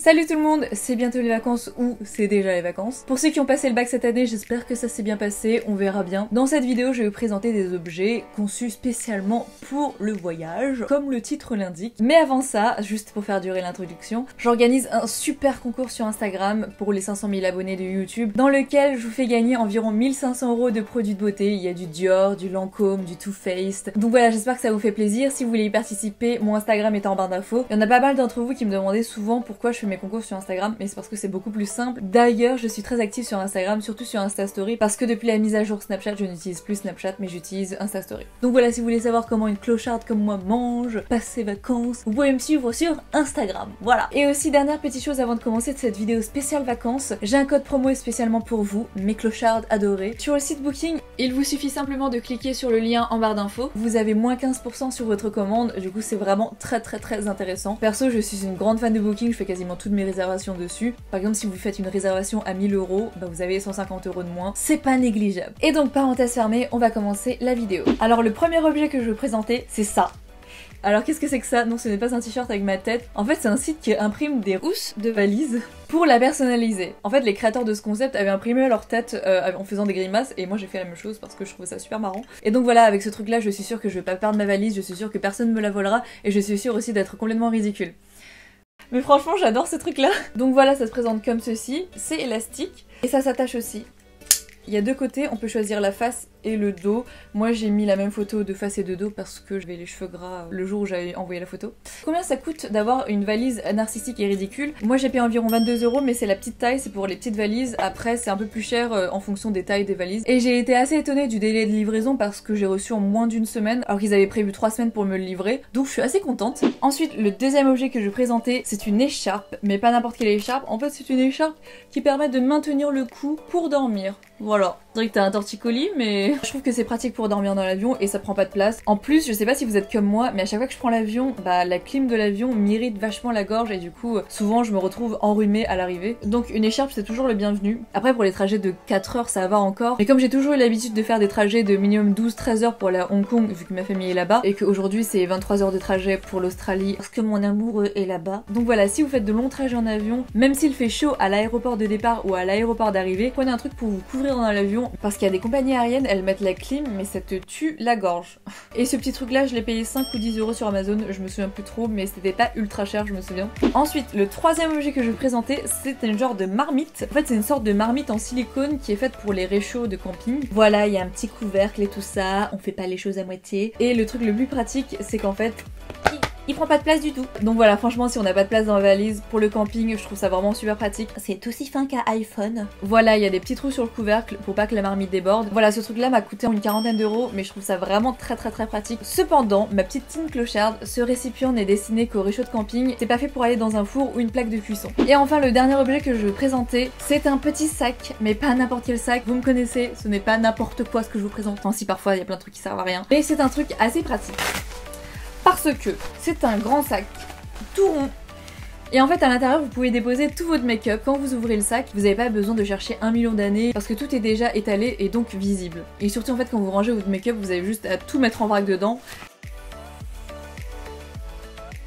Salut tout le monde, c'est bientôt les vacances ou c'est déjà les vacances. Pour ceux qui ont passé le bac cette année, j'espère que ça s'est bien passé, on verra bien. Dans cette vidéo, je vais vous présenter des objets conçus spécialement pour le voyage, comme le titre l'indique. Mais avant ça, juste pour faire durer l'introduction, j'organise un super concours sur Instagram pour les 500 000 abonnés de YouTube, dans lequel je vous fais gagner environ 1500 € de produits de beauté. Il y a du Dior, du Lancôme, du Too Faced. Donc voilà, j'espère que ça vous fait plaisir. Si vous voulez y participer, mon Instagram est en barre d'infos. Il y en a pas mal d'entre vous qui me demandaient souvent pourquoi je fais mes concours sur Instagram, mais c'est parce que c'est beaucoup plus simple. D'ailleurs, je suis très active sur Instagram, surtout sur Insta Story, parce que depuis la mise à jour Snapchat, je n'utilise plus Snapchat, mais j'utilise Insta Story. Donc voilà, si vous voulez savoir comment une clocharde comme moi mange, passe ses vacances, vous pouvez me suivre sur Instagram, voilà. Et aussi, dernière petite chose avant de commencer cette vidéo spéciale vacances, j'ai un code promo spécialement pour vous, mes clochardes adorées. Sur le site Booking, il vous suffit simplement de cliquer sur le lien en barre d'infos. Vous avez moins 15% sur votre commande, du coup c'est vraiment très intéressant. Perso, je suis une grande fan de Booking, je fais quasiment toutes mes réservations dessus. Par exemple, si vous faites une réservation à 1000 €, bah vous avez 150 € de moins. C'est pas négligeable. Et donc, parenthèse fermée, on va commencer la vidéo. Alors, le premier objet que je vais vous présenter, c'est ça. Alors qu'est-ce que c'est que ça? Non, ce n'est pas un t-shirt avec ma tête. En fait, c'est un site qui imprime des housses de valises pour la personnaliser. En fait, les créateurs de ce concept avaient imprimé leur tête en faisant des grimaces, et moi j'ai fait la même chose parce que je trouvais ça super marrant. Et donc voilà, avec ce truc là, je suis sûre que je vais pas perdre ma valise, je suis sûre que personne me la volera, et je suis sûre aussi d'être complètement ridicule. Mais franchement, j'adore ce truc là. Donc voilà, ça se présente comme ceci, c'est élastique, et ça s'attache aussi. Il y a deux côtés, on peut choisir la face et le dos. Moi j'ai mis la même photo de face et de dos parce que j'avais les cheveux gras le jour où j'avais envoyé la photo. Combien ça coûte d'avoir une valise narcissique et ridicule? Moi j'ai payé environ 22 €, mais c'est la petite taille, c'est pour les petites valises. Après c'est un peu plus cher en fonction des tailles des valises. Et j'ai été assez étonnée du délai de livraison parce que j'ai reçu en moins d'une semaine, alors qu'ils avaient prévu 3 semaines pour me le livrer. Donc je suis assez contente. Ensuite, le deuxième objet que je vais présenter, c'est une écharpe, mais pas n'importe quelle écharpe. En fait c'est une écharpe qui permet de maintenir le cou pour dormir. Voilà. C'est vrai que t'as un torticolis, mais je trouve que c'est pratique pour dormir dans l'avion et ça prend pas de place. En plus, je sais pas si vous êtes comme moi, mais à chaque fois que je prends l'avion, bah la clim de l'avion m'irrite vachement la gorge et du coup, souvent je me retrouve enrhumée à l'arrivée. Donc une écharpe, c'est toujours le bienvenu. Après, pour les trajets de 4 heures, ça va encore. Mais comme j'ai toujours eu l'habitude de faire des trajets de minimum 12-13 heures pour aller à Hong Kong, vu que ma famille est là-bas, et qu'aujourd'hui c'est 23 heures de trajet pour l'Australie, parce que mon amoureux est là-bas. Donc voilà, si vous faites de longs trajets en avion, même s'il fait chaud à l'aéroport de départ ou à l'aéroport d'arrivée, prenez un truc pour vous couvrir dans l'avion, parce qu'il y a des compagnies aériennes, elles mettent la clim, mais ça te tue la gorge. Et ce petit truc là, je l'ai payé 5 ou 10 € sur Amazon, je me souviens plus trop, mais c'était pas ultra cher, je me souviens. Ensuite, le troisième objet que je vais vous présenter, c'est un genre de marmite. En fait, c'est une sorte de marmite en silicone qui est faite pour les réchauds de camping. Voilà, il y a un petit couvercle et tout ça, on fait pas les choses à moitié. Et le truc le plus pratique, c'est qu'en fait, il prend pas de place du tout. Donc voilà, franchement, si on n'a pas de place dans la valise pour le camping, je trouve ça vraiment super pratique. C'est aussi fin qu'un iPhone. Voilà, il y a des petits trous sur le couvercle pour pas que la marmite déborde. Voilà, ce truc là m'a coûté une quarantaine d'euros, mais je trouve ça vraiment très pratique. Cependant, ma petite team clocharde, ce récipient n'est destiné qu'au réchaud de camping. C'est pas fait pour aller dans un four ou une plaque de cuisson. Et enfin, le dernier objet que je vais vous présenter, c'est un petit sac, mais pas n'importe quel sac. Vous me connaissez, ce n'est pas n'importe quoi ce que je vous présente. Enfin, si parfois il y a plein de trucs qui servent à rien. Mais c'est un truc assez pratique. Parce que c'est un grand sac tout rond. Et en fait à l'intérieur vous pouvez déposer tout votre make-up. Quand vous ouvrez le sac, vous n'avez pas besoin de chercher 1 million d'années parce que tout est déjà étalé et donc visible. Et surtout en fait quand vous rangez votre make-up, vous avez juste à tout mettre en vrac dedans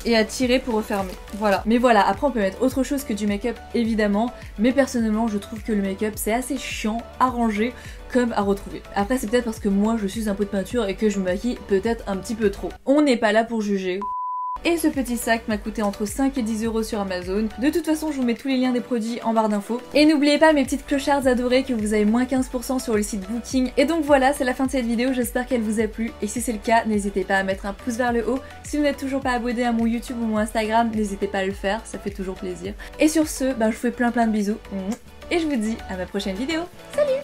et à tirer pour refermer. Voilà. Mais voilà, après on peut mettre autre chose que du make-up évidemment, mais personnellement je trouve que le make-up c'est assez chiant à ranger comme à retrouver. Après c'est peut-être parce que moi je suis un pot de peinture et que je me maquille peut-être un petit peu trop. On n'est pas là pour juger. Et ce petit sac m'a coûté entre 5 et 10 € sur Amazon. De toute façon, je vous mets tous les liens des produits en barre d'infos. Et n'oubliez pas mes petites clochards adorées que vous avez moins 15% sur le site Booking. Et donc voilà, c'est la fin de cette vidéo, j'espère qu'elle vous a plu. Et si c'est le cas, n'hésitez pas à mettre un pouce vers le haut. Si vous n'êtes toujours pas abonné à mon YouTube ou mon Instagram, n'hésitez pas à le faire, ça fait toujours plaisir. Et sur ce, je vous fais plein de bisous. Et je vous dis à ma prochaine vidéo. Salut!